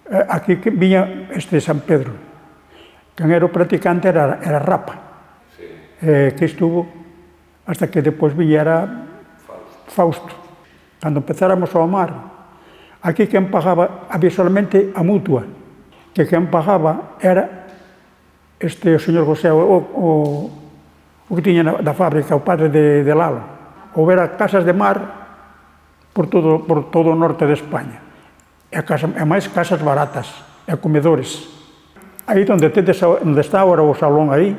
Aquí viña este San Pedro. Quen era o practicante era Rapa, que estuvo hasta que depois viñera Fausto. Cando empezáramos ao mar, aquí quen pagaba, había solamente a mutua, que quen pagaba era o señor José, o que tiña da fábrica, o padre de Lalo. Houbera casas de mar por todo o norte de España. E máis casas baratas, e comedores. Aí onde está agora o salón aí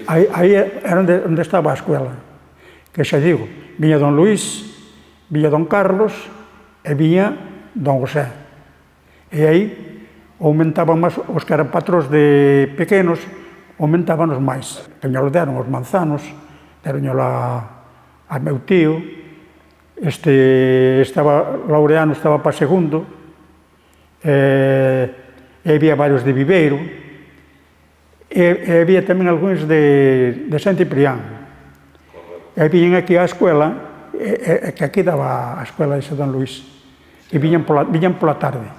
era onde estaba a escuela. Que xa digo, viña don Luís, viña don Carlos e viña don José. E aí aumentaban máis, os que eran patróns de pequenos, aumentábanos máis. Que nos deron os manzanos, deronño a meu tío, Laureano estaba para segundo, e había varios de Viveiro, e había tamén algúns de Sant Ciprián. E viñan aquí á escuela, que aquí daba a escuela de Don Luís, e viñan pola tarde.